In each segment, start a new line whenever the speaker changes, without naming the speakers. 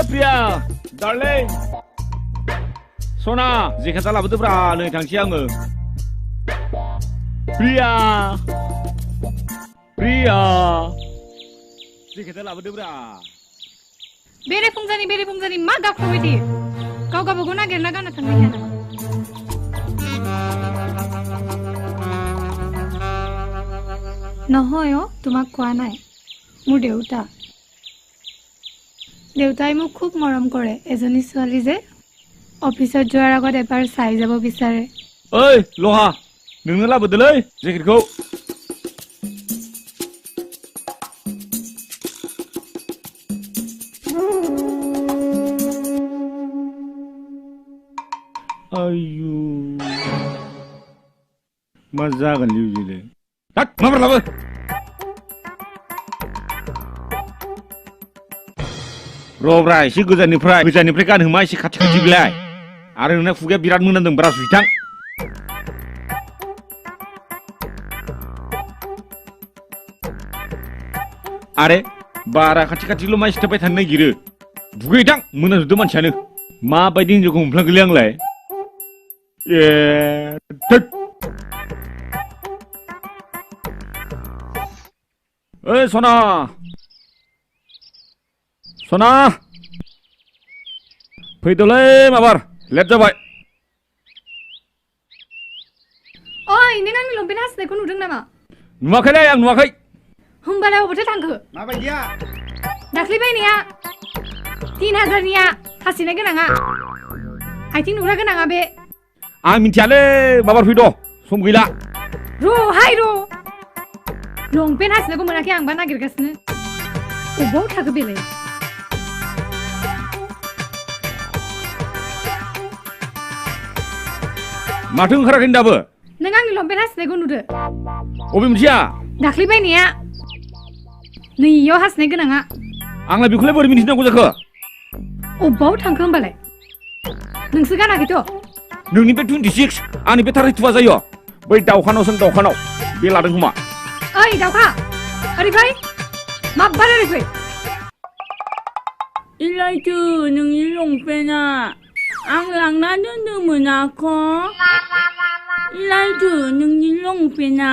प्रिया darling सना जेखाता लाबोदोब्रा नै थांसै आङो प्रिया प्रिया जेखाता लाबोदोब्रा
बेरे फुंजानि मा गाबख्रावबाय थायो गाव गावबागाव नागिरना गानना थांबाय थाया नामा নহয় তোমাক কোৱা নাই মোৰ দেউতাই মোক খুব মৰম কৰে এজনী ছোৱালী যে অফিসত যোৱাৰ আগত এবাৰ চাই যাব বিচাৰে
ओइ लहा नोंनो लाबोदोलै जेकेटखौ आयु मा जागोन लिउजिले हाट माबार लाबो रब्रा एसे गोजाननिफ्राय गानहोमा एसे खाथि बिलाय आरो नोंना खुगाया बिराद मोनामदों ब्रा सुइथां आरे बारा खाथिल' मानसि थाबाय थानो नागिरो दुगैथां मोनाजोबदों मानसियानो माबायदि हिन्जावखौ मोनफ्लांगोलै आंलाय ए थोद ओइ सना फैदोलै माबार लेट जाबाय
ओइ नों आंनि लंपेन्ट हासनायखौ नुदों नामा
नुवाखैलै आं नुवाखै
होमबालाय अबावथो थांखो
माबायदिया
दाख्लै बायनाया 3000निया हासिनाय गोनाङा आथिं नुग्रा गोनाङा बे
आं मिथियालै माबार फैद' सम गैला
र' लंपेन्ट हासिनायखौ मोनाखै आंबा नागिरगासिनो अबाव थाखो बेलाय
माथो ओंखाराखै दाबो
नों आंनि लंपेन्ट हासिनायखौ नुदो
अबे मोनसेया
दाख्लै बायनाया नैयाव हासिनाय गोनाङा
आंलाय बेखौलाय बोरै मिन्थिनांगौ जाखो
अबाव थांखो होमबालाय नोंसो गानाखैथ'
नोंनि बे 26 आंनि बे 32 जायो बै दावखानाव बे लादों खोमा
ओइ दावखा ओरै फै माब्बार ओरै फै
इलायथो नोंनि लंपेन्टआ आं लांना दोनदोंमोन आख' इलायथो नोंनि लंपेन्टआ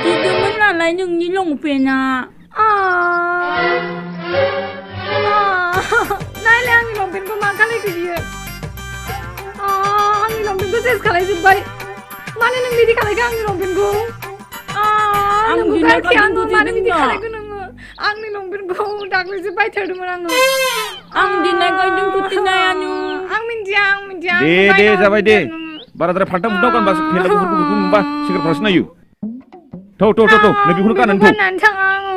दिदोंमोन नालाय नोंनि लंपेन्टआ
नायलाय आंनि लंपेन्टखौ मा खालायखो बियो आंनि लंपेन्टखौ सेस खालायजोब्बाय मानो नों बिदि खालायखो आंनि लंपेन्टखौ नोंखौ गारखै आङो मानो बिदि खालायखो नोङो आंनि लंपेन्टखौ दाख्लैसो बायथारदोंमोन
आं दिनायखाय दोनथ'थिनायानो
आं मिन्थिया
दे जाबाय दे बाराद्राय फाल्टा फुल्टा गानबासो फेलाफोरखौ नुबा सिगारफ्रासो नायो थौ नै बेखौनो गाननानै
थाङा आङो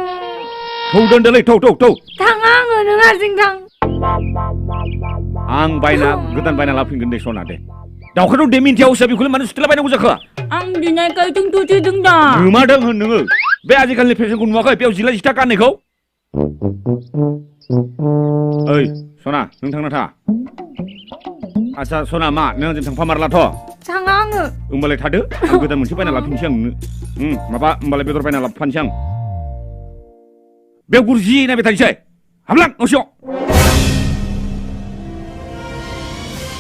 थौ दोनदोलै थौ
थाङा आङो नों हारसिं थां
आं गोदान बायना लाफिनगोन दे सना दे दावखानाव दे मिन्थिया उसया बेखौलाय मानो सुथेला बायनांगौ जाखो
आं दिनायखाय दोनथ'थिदों दा
नुमादों होन नोङो बे आजिखालिनि फेसनखौ नुवाखै बेयाव जिला जिथा गाननायखौ ओइ सना नों थांना था आच्छा सना मा नों आंजों थांफामारलाथ'
थाङा आङो
होमबालाय थादो आं गोदान मोनसे बायना लाफिनसै आं नोंनो माबा होमबालाय बेदर बायना लाबोफानोसै आं बेयाव गुरजि नायबाय थानोसै हाबलां न'सियाव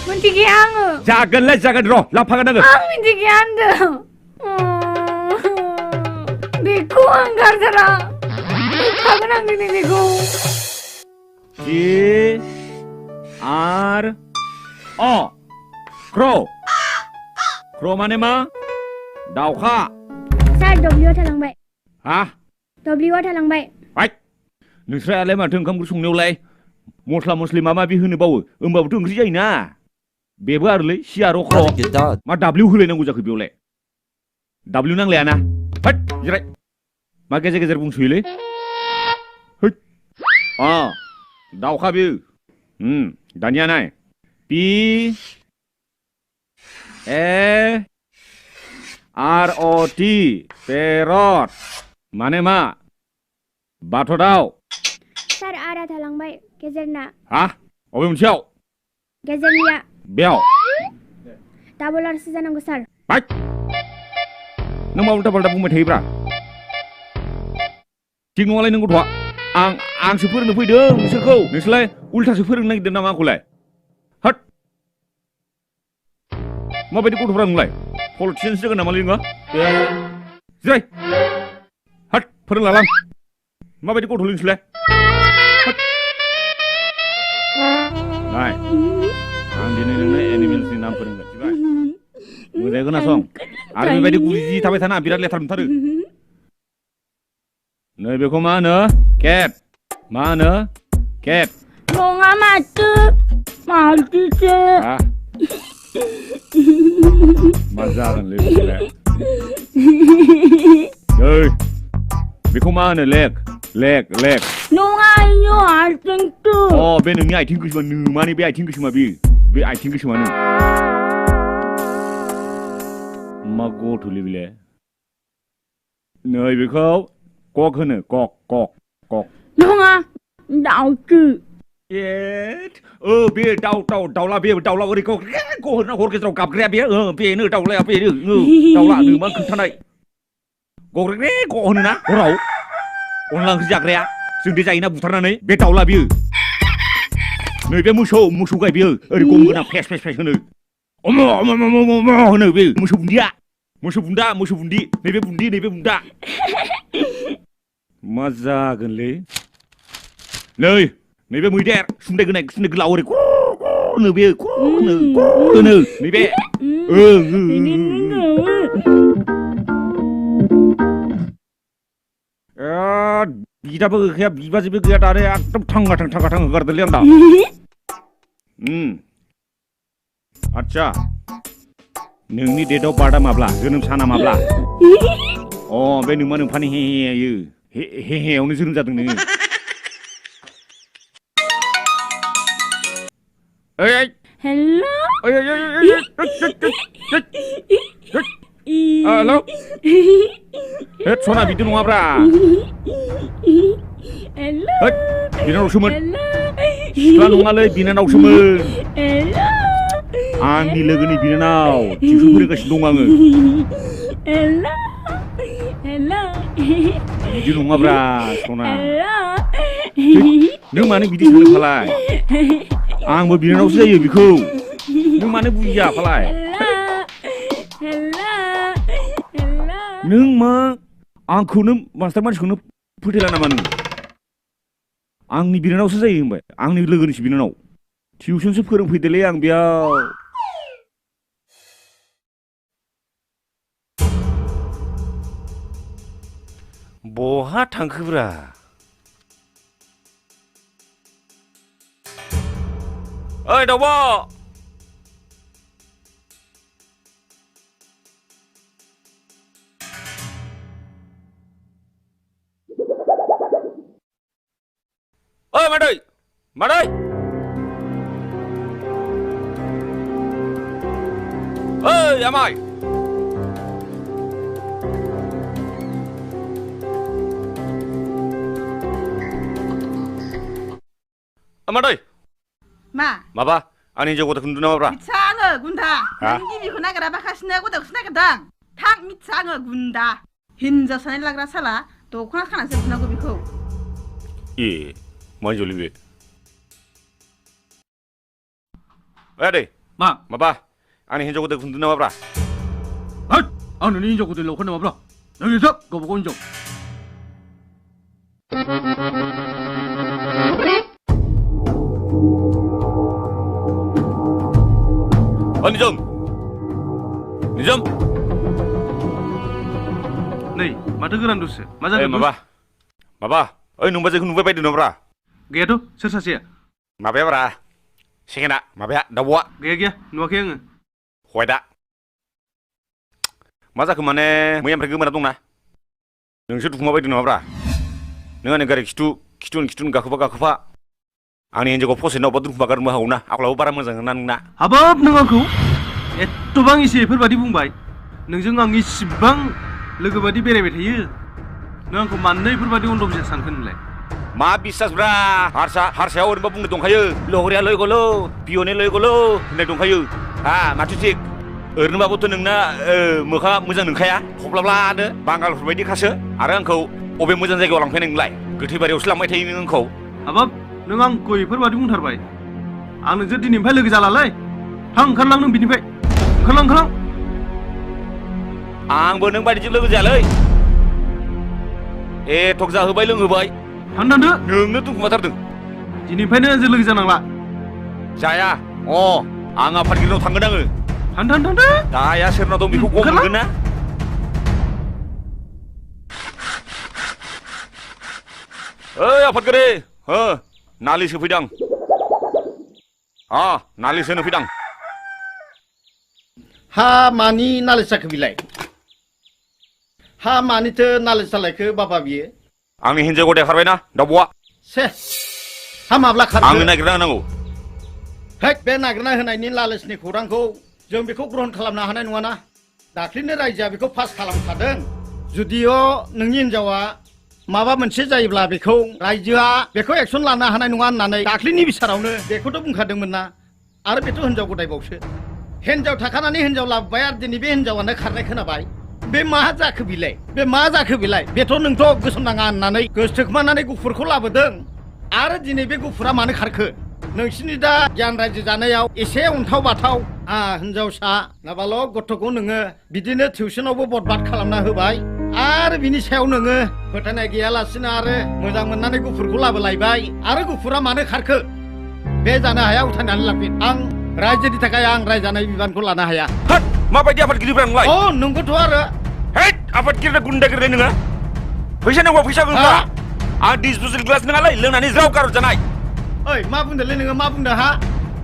मिन्थिखाया आङो
जागोन र' लाबोफागोन आङो
आं मिन्थिखाया होनदों बेखौ आं गारथारा खागोन आं दिनै बेखौ क्र'
माने मा दावखा
सार डब्लिउआव थालांबाय
हा
डब्लिउआव थालांबाय
नोंस्रालाय माथो ओंखाम ओंख्रि संनायावलाय मस्ला मस्लि माबा माबि होनो बावो होमबाबोथ' ओंख्रि जायोना बेबो आरोलै सि आरो क्र' मा डाब्लिउ होलायनांगौ जाखो बेयावलाय डाब्लिउ नांलायाना फट जिराय मा गेजेर बुंसोयोलै दावखा बेयो दानिया नाय PAROT पेरट माने मा बाथ' दाव
सार आरा थालांबाय गेजेरना
हा अबे मोनसेयाव
गेजेरनिया
बेयाव
डाबल आरसो जानांगौ सार
नों मा उल्टा पाल्टा बुंबाय थायोब्रा थिग नङालाय नों गथ'आ आंसो फोरोंनो फैदों नोंसोरखौ नोंसोरलाय उल्थासो फोरोंनो नागिरदों नामा आंखौलाय हट माबायदि गथ'फ्रा नोंलाय पलिटिसियानसो जागोन नामालै नोङो जिराय हट फोरोंलालां माबायदि गथ'लै नोंसोरलाय नाय आं दिनै नोंनो एनिमेल्सनि नाम फोरोंगोन मिथिबाय मोजाङै खोनासं आरो बेबायदि गुजि थाबाय थाना बिराद लेथ्रा मोनथारो नैबेखौ मा होनो केट मा होनो केट
नङा माथो मानसिसो
मा जागोनलै बिसोरलाय ओइ बेखौ मा होनो लेग
नङा इयो आथिंसो
बे नोंनि आथिं गोसोमा नोमानि बे आथिं गोसोमा बे आथिं गोसोमानो मा गथ'लै बेलाय नैबेखौ कक होनो कक
नङा दाउसो
बे दाउला बे दाउला ओरै हर गेजेराव गाबग्राया बेनो दाउलाया बेनो दाउला नोमा खोन्थानाय गग्रेग्रे ग होनोना हराव अनला ओंख्रि जाग्राया जोंदे जायोना बुथारनानै बे दाउला बियो नैबे मोसौ गाय बियो ओरै गं गोनां फेस होनो अम होनो बे मोसौ बुन्दि नैबे बुन्दा मा जागोनलै नैबे मैदेर सुन्दाय गोलाव ओरै होनो बे होनो नैबे बिदाबो गैखाया बिबाजैबो गैया दानो एकदम थांगा थां होगारदोंलै आं दा आदसा नोंनि डेटआव बार्टआ माब्ला जोनोम साना माब्ला बे नोमा नोमफानि हेयावनो जोनोम जादों नोङो
हेलौ
हेलौ सना बिदि नङाब्रा बिनानावसोमोन सिख्ला नङालै बिनानावसोमोन आंनि लोगोनि बिनानाव टिउसन फोरोंगासिनो दं आङो बिदि नङाब्रा सना नों मानो बिदि सानो फालाय आंबो बिनानावसो जायो बिखौ नों मानो बुजिया फालाय नों मा आंखौनो मास्टार मानसिखौनो फोथायला नामा नों आंनि बिनानावसो जायो होनबाय आंनि लोगोनिसो बिनानाव टिउसनसो फोरोंफैदोलै आं बेयाव बहा थांखोब्रा ओइ दाउब' ओइ मादै ओइ आमाय मादै
मा
माबा आंनि हिन्जाव गथ'खौ नुदों नामाब्रा
मिथिया आङो गुन्दा नों गिबिखौ नागिरा बाखासिनो गथ'खौसो नागिरदों थां मिथिया आङो गुन्दा हिन्जाव सानै लाग्रा साला दख'ना खानासो बुनांगौ बेखौ
मा हिन्जावलै बे आदै माबा आंनि हिन्जाव गथ'खौ नुदों नामाब्रा आं नोंनि हिन्जाव गथ'नि लावखार नामाब्रा नोंनि सब गावबागाव हिन्जाव निजोम
नै माथो गोरान दसे मा जादों
माबा ओइ नोंबाजैखौ नुबाय बायदों नाब्रा
गैयाथ' सोर सासेया
माबायाब्रा सेकेन्डआ माबाया दाउब'आ
गैया नुवाखै आङो
हवाइटआ मा जाखो माने मैयानिफ्राय गोमोना दंना नोंसो दुखुमा बायदों नामाब्रा नों आंनि गारि खिथुन गाखोफा आंनि हिन्जावखौ फसायनायाव अबा दुखुमा गारनो हागौना आखलाबो बारा मोजां नङा नोंना
हाबाब नों आंखौ एथ'बां एसे बेफोरबादि बुंबाय नोंजों आं इसिबां लोगो बादि बेरायबाय थायो नों आंखौ मानो बेफोरबादि अन्धबिसास सानखो नोंलाय
मा बिसासब्रा हारसायाव ओरैनोबा बुंनो दंखायो लहरिया लय गलो पियने लय गलो होननाय दंखायो माथो थिग ओरैनोबाबोथ' नोंना मोखाङा मोजां नंखाया थब्लाब्लानो बांगालफोरबायदिखासो आरो आंखौ अबे मोजां जायगायाव लांफैनाय नोंलाय गोथैबारियावसो लांबाय थायो नों आंखौ
हाबाब नों आंखौ बेफोरबादि बुंथारबाय आं नोंजों दिनैनिफ्राय लोगो जालालै थां ओंखारलां नों बिनिफ्राय ओंखारलां
आंबो नों बायदिजों लोगो जायालै एथक जाहोबाय लोंहोबाय
थांदो
नोंनो दुखुमाथारदों
दिनैनिफ्रायनो जों लोगो जानांला
जाया आं आफादगिरिनाव थांगोन आङो
थांदो
दाया सोरनाव दं बेखौ गम मोनगोन ना ओइ आफादगिरि नालिस होफैदां नालिस होनो फैदां
हा मानि नालिस जाखो बिलाय हा मानिथो नालिस जालायखो बाबा बियो
आंनि हिन्जाव गदाय खारबायना दाउब'आ
से हा माब्ला खारखो
आंनो नागिरना होनांगौ
हेक बे नागिरना होनायनि लालिसनि खौरांखौ जों बेखौ ग्रहण खालामनो हानाय नङाना दाख्लिनो रायजोआ बेखौ पास खालामखादों जुदिअ नोंनि हिन्जावा माबा मोनसे जायोब्ला बेखौ रायजोआ बेखौ एक्सन लानो हानाय नङा होननानै दाख्लिनि बिसारावनो बेखौथ' बुंखादोंमोन ना आरो बेथ' हिन्जाव गदायबावसो हिन्जाव थाखानानै हिन्जाव लाबोबाय आरो दिनै बे हिन्जावानो खारनाय खोनाबाय बे मा जाखो बिलाय बेथ' नोंथ' गोसोनाङा होननानै गोसोथोखोमानानै गुफुरखौ लाबोदों आरो दिनै बे गुफुरा मानो खारखो नोंसिनि दा गियान रायजो जानायाव एसे अन्थाव बाथाव हिन्जावसा नाबाल' गथ'खौ नोङो बिदिनो टिउसनावबो बरबाद खालामना होबाय आरो बिनि सायाव नोङो फोथायनाय गैयालासिनो आरो मोजां मोननानै गुफुरखौ लाबोलायबाय आरो गुफुरा मानो खारखो बे जानो हाया उथायनानै लांफिन आं रायजोनि थाखाय आं रायजानाय बिबानखौ लानो हाया
माबायदि आफादगिरिफ्रा नोंलाय
नंगौथ' आरो
आफादगिरि गुन्दागिरि नोङो फैसा नांगौ फैसा आं डिसपोजेल ग्लास नङालै लोंनानै ज्राव गारहर जानाय
ओइ मा बुंदोंलै नोङो मा बुंदों हा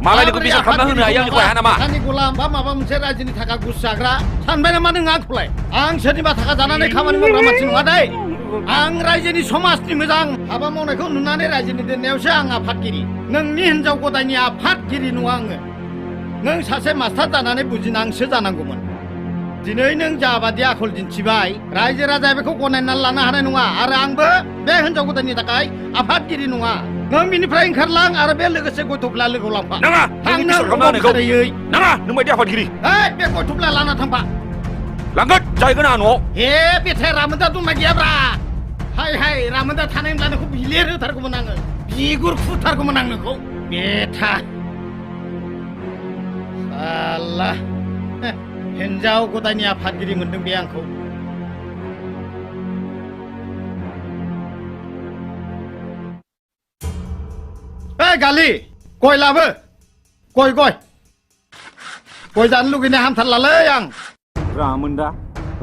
मालायनिखौ बिसार खालामना होनो हायो आंनिखौ हाया नामा
सानि गलाम बा माबा मोनसे रायजोनि थाखा गुस जाग्रा सानबाय नामा नों आंखौलाय आं सोरनिबा थाखा जानानै खामानि मावग्रा मानसि नङा दै आं रायजोनि समाजनि मोजां हाबा मावनायखौ नुनानै रायजोनि दोननायावसो आं आफादगिरि नोंनि हिन्जाव गदायनि आफादगिरि नङा आङो नों सासे मास्टार जानानै बुजिनांसो जानांगौमोन दिनै नों जाबादि आखल दिन्थिबाय रायजो राजाया बेखौ गनायनानै लानो हानाय नङा आरो आंबो बे हिन्जाव गदायनि थाखाय आफादगिरि नङा नों बिनिफ्राय ओंखारलां आरो बे लोगोसे गथ'ब्ला लोगोआव लांफा
नाङा नाङा नों बायदि आफादगिरि
बे गथ'ब्ला लाना थांफा
लांगोन जाहैगोन आंहा न'आव
बेथाय रामोदा दंना गैयाब्रा हाय रामोदा थानायब्ला नोंखौ बिलिर होथारगौमोन आङो बिगुर खुथारगौमोन आं नोंखौ बेथा साला हिन्जाव गदायनि आफादगिरि मोनदों बे आंखौ गालि गय लाबो गय जानो लुगैनाय हामथारलालै आं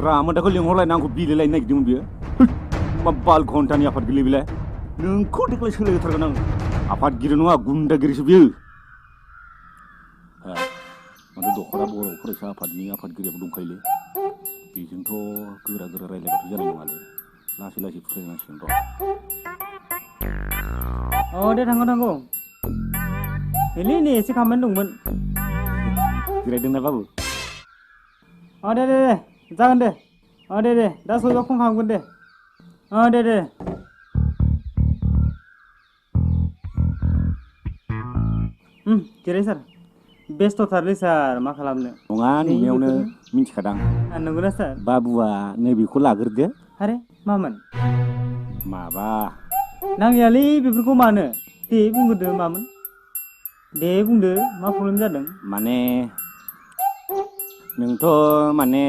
रामोदाखौ लिंहरलायना आंखौ बिलायलायनो नागिरदोंमोन बियो मा बाल घन्टानि आफादगिरि बेलाय नोंखौ देग्लाय सोलायहोथारगोन आं आफादगिरि नङा गुन्दागिरिसो बियो माथो दख'रा बर' फरायसा आफादनि आफादगिरियाबो दंखायोलै बेजोंथ' गोरा रायज्लायबाथ' जानाय नङालै लासै फुस्लायनांसिगोन र'
दे थांगौ नै एसे खामानि दंमोन
जिरायदोंना बाबु
दे जागोन दे दे दा सहैबा फन खालामगोन दे दे जिराय सार बेस्थ'थारलै सार मा खालामनो
नङा नुनायावनो मिथिखादां
नंगौना सार
बाबुआ नैबेखौ लाग्रोदो
आरे मामोन
माबा
नांगैयालै बेफोरखौ मानो दे बुंग्रोदो मामोन दे बुंदो मा प्रब्लेम जादों
माने नोंथ' माने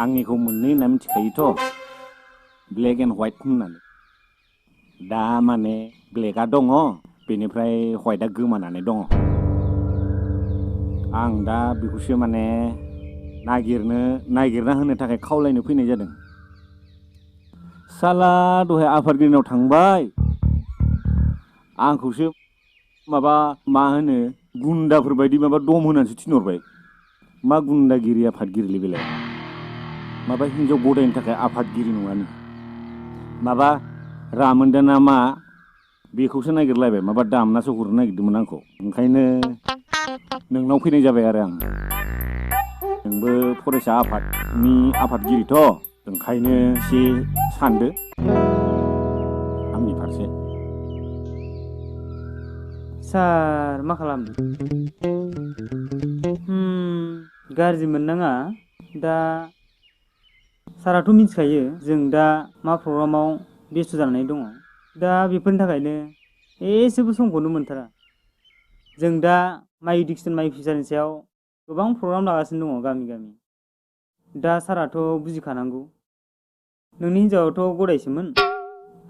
आंनिखौ मोननै होनना मिथिखायोथ' ब्लेक एन्ड व्हाइट होननानै दा माने ब्लेकआ दङ बेनिफ्राय व्हाइटआ गोमानानै दङ आं दा बेखौसो माने नागिरना होनो थाखाय खावलायनो फैनाय जादों साला दहाय आफादगिरिनाव थांबाय आंखौसो माबा मा होनो गुन्दाफोर बायदि माबा दम होनानैसो थिनहरबाय मा गुन्दागिरि आफादगिरिलै बेलाय माबा हिन्जाव गदायनि थाखाय आफादगिरि नङानो माबा रामोनदा ना मा बेखौसो नागिरलायबाय माबा दामनासो हरनो नागिरदोंमोन आंखौ ओंखायनो नोंनाव फैनाय जाबाय आरो आं नोंबो फरायसा आफादनि आफादगिरिथ' ओंखायनो एसे सानदो आंनि फारसे
सार मा खालामदों गाज्रि मोननाङा दा साराथ' मिथिखायो जों दा मा प्रग्रामाव बेस्थ' जानानै दङ दा बेफोरनि थाखायनो एसेबो समखौनो मोनथारा जों दा माइ एडुकेसन माइ फिउचारनि सायाव गोबां प्रग्राम लागासिनो दङ गामि गामि दा साराथ' बुजिखानांगौ नोंनि हिन्जावाथ' गदायसोमोन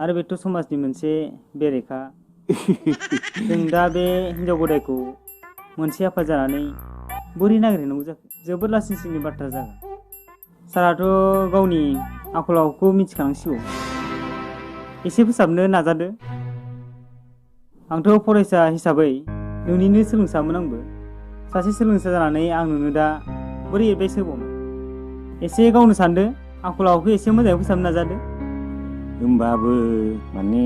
आरो बेथ' समाजनि मोनसे बेरेखा जों दा बे हिन्जाव गदायखौ मोनसे आफाद जानानै बोरै नागिरहैनांगौ जाखो जोबोद लासिंसिंनि बाथ्रा जागोन साराथ' गावनि आखल आखुखौ मिथिखानांसिगौ एसे फोसाबनो नाजादो आंथ' फरायसा हिसाबै नोंनिनो सोलोंसामोन आंबो सासे सोलोंसा जानानै आं नोंनो दा बोरै एडभाइस होबावनो एसे गावनो सानदो आखल आखुखौ एसे मोजाङै फोसाबनो नाजादो
होमबाबो माने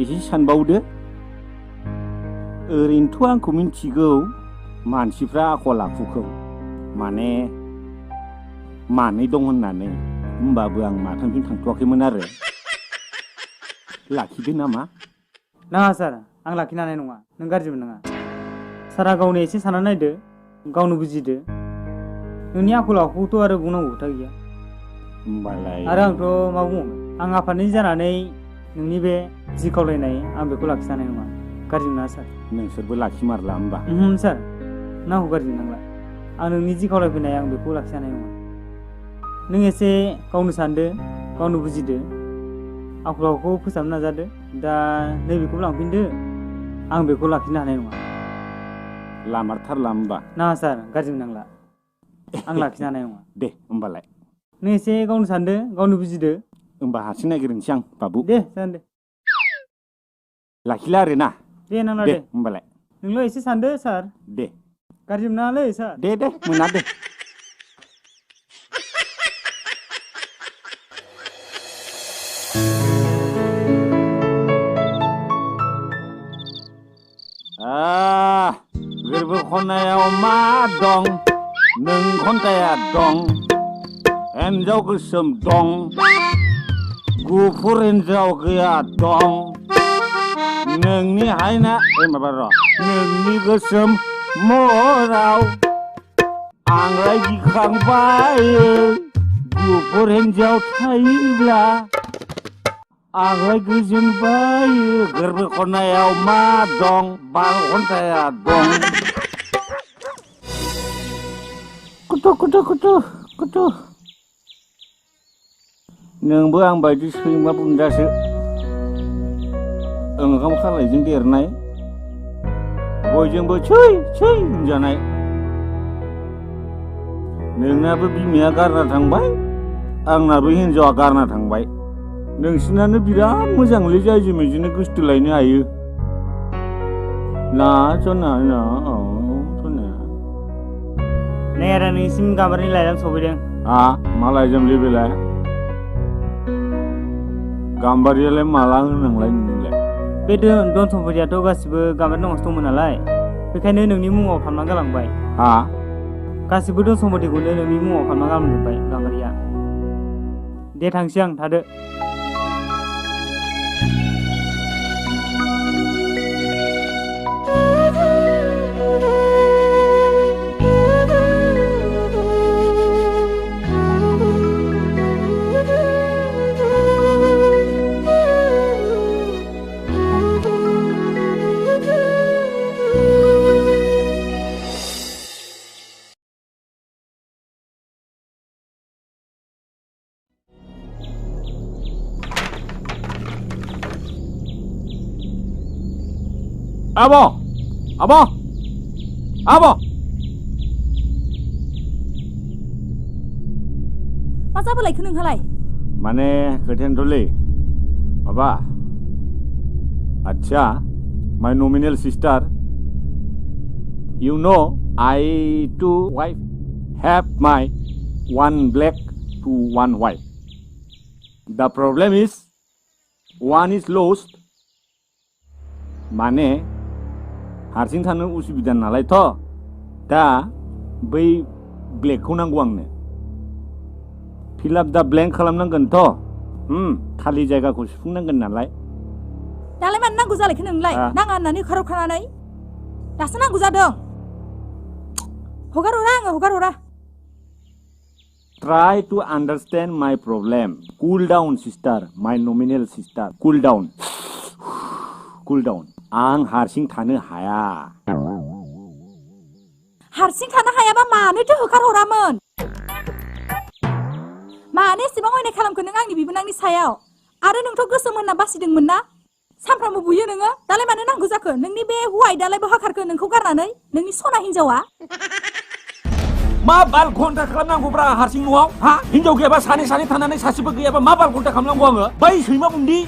एसे सानबावदो ओरैनोथ' आंखौ मिन्थिगौ मानसिफ्रा आखल आखुखौ माने मानै दं होननानै होमबाबो आं माथांथिं थांथ'वाखैमोन आरो लाखिदो नामा
नाङा सार आं लाखिनो हानाय नङा नों गाज्रि मोननाङा सारा गावनो एसे सानना नायदो गावनो बुजिदो नोंनि आखल आखुखौथ' आरो बुंनांगौ खोथा गैया
होमबालाय
आरो आंथ' मा बुंबावनो आं आफादनि जानानै नोंनि बे जि खावलायनाय आं बेखौ लाखिनो हानाय नङा गाज्रि मोना सार
नोंसोरबो लाखिमारला होमबा
सार नांगौ गाज्रि मोननांला आं नोंनि जि खावलायफैनाय आं बेखौ लाखिनो हानाय नङा नों एसे गावनो सानदो गावनो बुजिदो आखल आखुखौ फोसाबनो नाजादो दा नैबेखौ लांफिनदो आं बेखौ लाखिनो हानाय नङा
लामारथारला होमबा
नाङा सार गाज्रि मोननांला आं लाखिनो हानाय नङा
दे होमबालाय
नों एसे गावनो सानदो गावनो बुजिदो
होमबा हारसिं नागिरनोसै आं बाबु
दे जागोन दे
लाखिला आरो ना
दे नांला दे
होमबालाय
नोंल' एसे सानदो सार
दे
गाज्रि मोनालै सार
दे मोना दे गोरबो खनायाव मा दं नों खन्थाया दं हिन्जाव गोसोम दं गुफुर हिन्जाव गैया दं नोंनि हायना माबा र' नोंनि गोसोम महराव आंलाय गिखांबाय गुफुर हिन्जाव थायोब्ला आंलाय गोजोनबाय गोरबो खनायाव मा दं बार खन्थाया दं कुटु कुटु कुटु कुटु नोंबो आं बायदि सैमा बुन्दासो ओंखाम खालायजों देरनाय बयजोंबो सै होनजानाय नोंनाबो बिमाया गारना थांबाय आंनाबो हिन्जावा गारना थांबाय नोंसिनानो बिराद मोजांलै जायजों मेजोंनो गोसथोलायनो हायो ना सना ना
नै आरो नोंसिम गाम्बारिनि लाइजाम सफैदों
मा लाइजामलै बेलाय गाम्बारियालाय माला होनांलाय नोंलाय
बे धन सम्पतियाथ' गासिबो गाम्बारि नामावसो दंमोन नालाय बेखायनो नोंनि मुङाव खालामना गालांबाय गासिबो धन सम्पतिखौनो नोंनि मुङाव खालामना गालांजोब्बाय गाम्बारिया दे थांसै आं थादो
आब'
मा जाबोलायखो नोंहालाय
माने खोथायानोथ'लै माबा आच्छा माय नमिनेल sister you know I two wife have my one black to one white the problem is one is lost माने हारसिं थानो उसुबिदा नालायथ' दा बै ब्लेकखौ नांगौ आंनो फिल आप दा ब्लेंक खालामनांगोनथ' खालि जायगाखौ सुफुंनांगोन नालाय
दालाय मानो नांगौ जालायखो नोंलाय नाङा होननानै होखारहरखानानै दासो नांगौ जादों हगार हरा आङो हगार हरा
Try to understand my problem. Cool down, sister. My nominal sister. Cool down. Cool down. आं हारसिं थानो हाया.
हारसिं थानो हायाबा मानोथो होखारहरामोन? मानो एसेबां अयनाय खालामखो नों आंनि बिबोनांनि सायाव? आरो नोंथ' गोसोम होनना बासिदोंमोन ना? सानफ्रामबो बुयो नोङो? दालाय मानो नांगौ जाखो? नोंनि बे हौवाय दालाय बहा खारखो नोंखौ गारनानै? नोंनि सना हिनजावा?
मा बाल घन्टा खालामनांगौब्रा हारसिं न'आव? हा? हिनजाव गैयाबा सानै थानानै सासेबो गैयाबा मा बाल घन्टा खालामनांगौ आङो? बै सैमा बुन्दि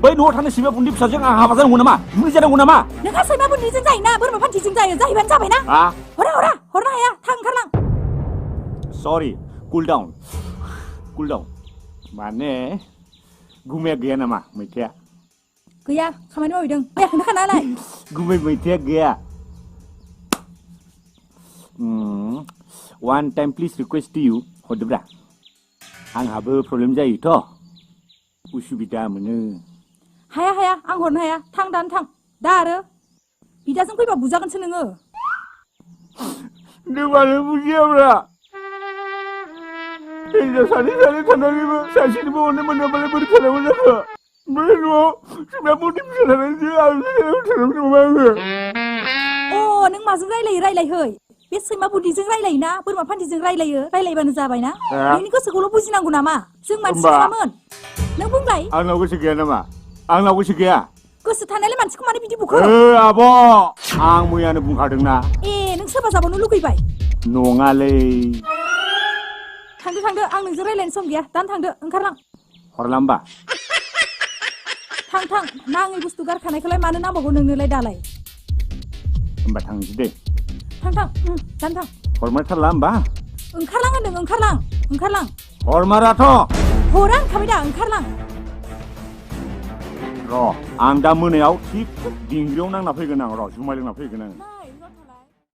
बै न'आव थानाय सैमा बुन्दि फिसाजों आं हाबा जानांगौ नामा? जुलि जानांगौ नामा?
नोंहा सैमा बुन्दिजों जायोना बोरमा फान्थिजों जायो जाहैबानो जाबायना? हरनो हाया थां ओंखारलां.
Sorry, cool down. Cool down. माने गुमाया गैया नामा मैथाया?
गैया खामानि मावहैदों. मैया खोन्थाखानालाय.
गुमै मैथाया गैया. One time please request to you. हरदोब्रा. आंहाबो प्रब्लेम जायोथ'. उसुबिदा मोनो.
हाया आं हरनो हाया. थां दानो थां. दा आरो बिदाजों फैबा बुजागोनसो नोङो.
नों मानो बुजियाब्रा? हिनजाव सानै थानानैबो सासेनिबो अननो मोनाबालाय बोरै थानांगौ जाखो? बे न'आव सैमा बुन्दि फिसा थानानैसो आं थानांगौ नामा आङो?
नों माजों रायलायहै? बे सैमा बुन्दिजों रायलायोना बोरमा फान्थिजों रायलायबानो जाबायना? नोंनि गोसोखौल' बुजिनांगौ नामा? जों मानसि नङामोन. नों बुंलाय?
आंनाव गोसो गैया नामा? आंनाव गोसो गैया.
गोसो थानायालाय मानसिखौ मानो बिदि बुखो?
आब' आं मैयानो बुंखादोंना.
नों सोरबा जाबावनो लुगैबाय?
नङालै.
थांदो आं नोंजों रायलायनो सम गैया. दानो थांदो ओंखारलां.
हरला होमबा?
थां नाङै बुस्थु गारखानायखौलाय मानो नांबावगौ नोंनोलाय दालाय?
होमबा थांसै दे.
थां दानो थां.
हरमारथारला होमबा?
ओंखारलां होनदों ओंखारलां.
हरमाराथ'.
हरा होनखाबाय दा ओंखारलां.
र' आं दा मोनायाव थिग दिंग्रियाव नांना फैगोन आं जुमाय लोंना फैगोन आं.